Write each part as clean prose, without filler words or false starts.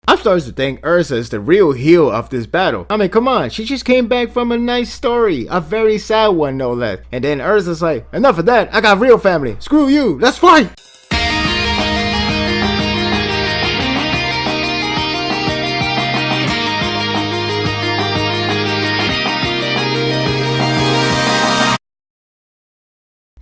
I'm starting to think Urza is the real heel of this battle. I mean, come on, she just came back from a nice story, a very sad one no less. And then Urza's like, enough of that, I got real family, screw you, let's fight!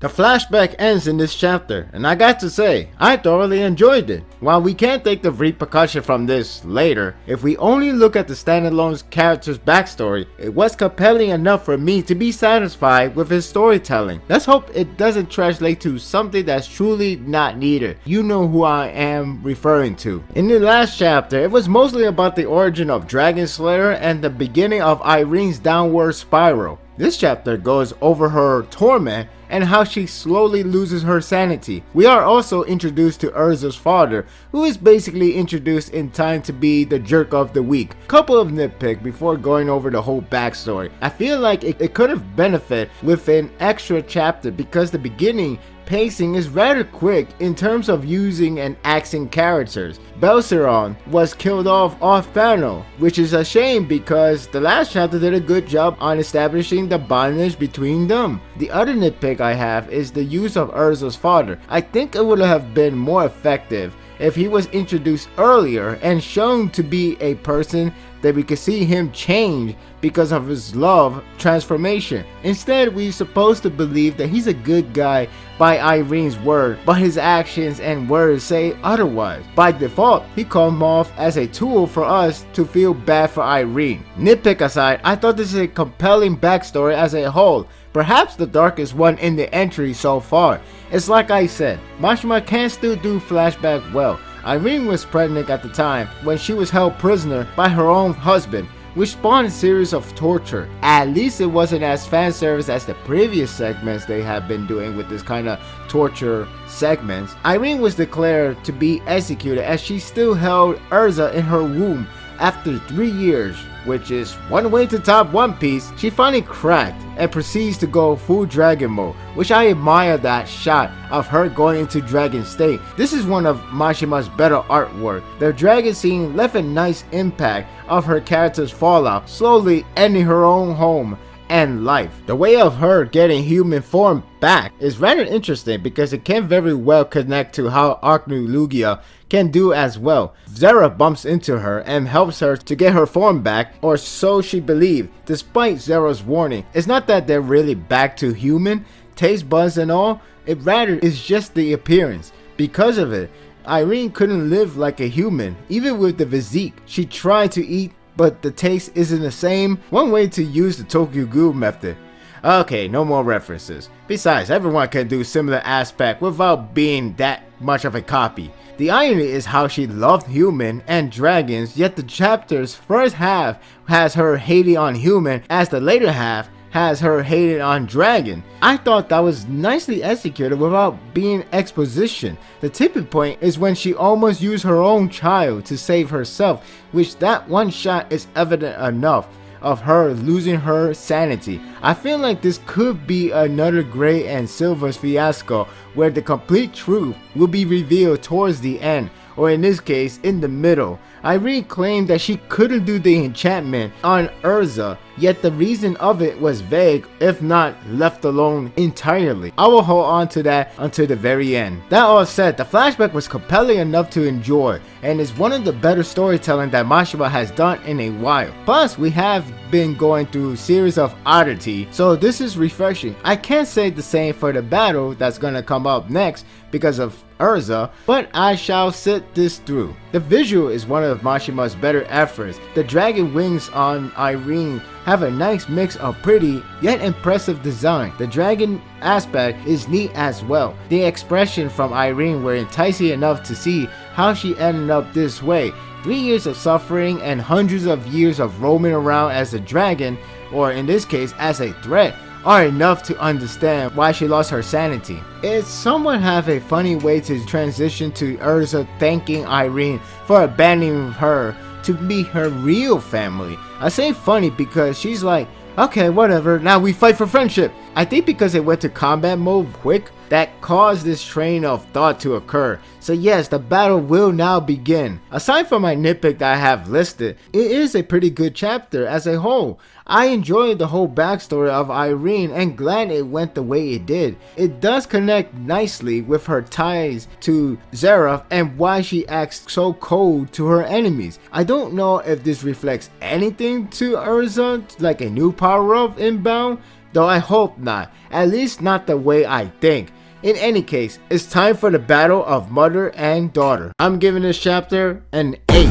The flashback ends in this chapter, and I got to say, I thoroughly enjoyed it. While we can't take the repercussion from this later, if we only look at the standalone character's backstory, it was compelling enough for me to be satisfied with his storytelling. Let's hope it doesn't translate to something that's truly not needed. You know who I am referring to. In the last chapter, it was mostly about the origin of Dragon Slayer and the beginning of Irene's downward spiral. This chapter goes over her torment and how she slowly loses her sanity. We are also introduced to Urza's father, who is basically introduced in time to be the jerk of the week. Couple of nitpicks before going over the whole backstory. I feel like it could have benefited with an extra chapter because the beginning pacing is rather quick in terms of using and axing characters. Belceron was killed off panel, which is a shame because the last chapter did a good job on establishing the bondage between them. The other nitpick I have is the use of Urza's father. I think it would have been more effective if he was introduced earlier and shown to be a person that we could see him change because of his love transformation. Instead, we're supposed to believe that he's a good guy by Irene's word, but his actions and words say otherwise. By default, he comes off as a tool for us to feel bad for Irene. Nitpick aside, I thought this is a compelling backstory as a whole. Perhaps the darkest one in the entry so far. It's like I said, Mashima can still do flashback well. Irene was pregnant at the time when she was held prisoner by her own husband, which spawned a series of torture. At least it wasn't as fan service as the previous segments they have been doing with this kind of torture segments. Irene was declared to be executed as she still held Urza in her womb after 3 years, which is one way to top One Piece. She finally cracked and proceeds to go full dragon mode, which I admire that shot of her going into dragon state. This is one of Mashima's better artwork. The dragon scene left a nice impact of her character's fallout, slowly ending her own home and life. The way of her getting human form back is rather interesting because it can very well connect to how Arknu Lugia can do as well. Zera bumps into her and helps her to get her form back, or so she believed, despite Zera's warning. It's not that they're really back to human, taste buds and all, it rather is just the appearance. Because of it, Irene couldn't live like a human, even with the physique. She tried to eat, but the taste isn't the same. One way to use the Tokyo Ghoul method. Okay, no more references. Besides, everyone can do similar aspect without being that much of a copy. The irony is how she loved human and dragons, yet the chapter's first half has her hating on human, as the later half has her hated on dragon. I thought that was nicely executed without being exposition. The tipping point is when she almost used her own child to save herself, which that one shot is evident enough of her losing her sanity. I feel like this could be another Gray and Silver's fiasco where the complete truth will be revealed towards the end, or in this case, in the middle. Irene claimed that she couldn't do the enchantment on Urza, yet the reason of it was vague, if not left alone entirely. I will hold on to that until the very end. That all said, the flashback was compelling enough to enjoy, and is one of the better storytelling that Mashima has done in a while. Plus, we have been going through a series of oddity, so this is refreshing. I can't say the same for the battle that's gonna come up next because of Urza, but I shall sit this through. The visual is one of Mashima's better efforts. The dragon wings on Irene have a nice mix of pretty yet impressive design. The dragon aspect is neat as well. The expression from Irene were enticing enough to see how she ended up this way. 3 years of suffering and hundreds of years of roaming around as a dragon, or in this case as a threat, are enough to understand why she lost her sanity. It somewhat have a funny way to transition to Urza thanking Irene for abandoning her to be her real family. I say funny because she's like, okay, whatever, now we fight for friendship. I think because it went to combat mode quick, that caused this train of thought to occur. So yes, the battle will now begin. Aside from my nitpick that I have listed, it is a pretty good chapter as a whole. I enjoyed the whole backstory of Irene and glad it went the way it did. It does connect nicely with her ties to Zeref and why she acts so cold to her enemies. I don't know if this reflects anything to Urza, like a new power-up inbound, though I hope not, at least not the way I think. In any case, it's time for the battle of mother and daughter. I'm giving this chapter an 8.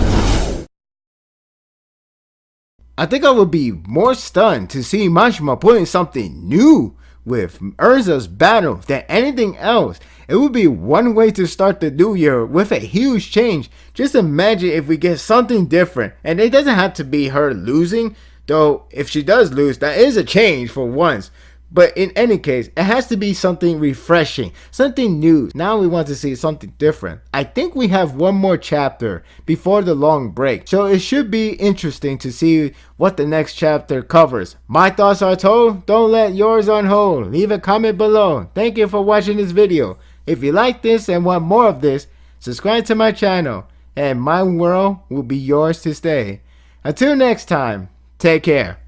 I think I would be more stunned to see Mashima putting something new with Urza's battle than anything else. It would be one way to start the new year with a huge change. Just imagine if we get something different, and it doesn't have to be her losing, though if she does lose, that is a change for once. But in any case, it has to be something refreshing, something new. Now we want to see something different. I think we have one more chapter before the long break, so it should be interesting to see what the next chapter covers. My thoughts are told, don't let yours on hold. Leave a comment below. Thank you for watching this video. If you like this and want more of this, subscribe to my channel, and my world will be yours to stay. Until next time, take care.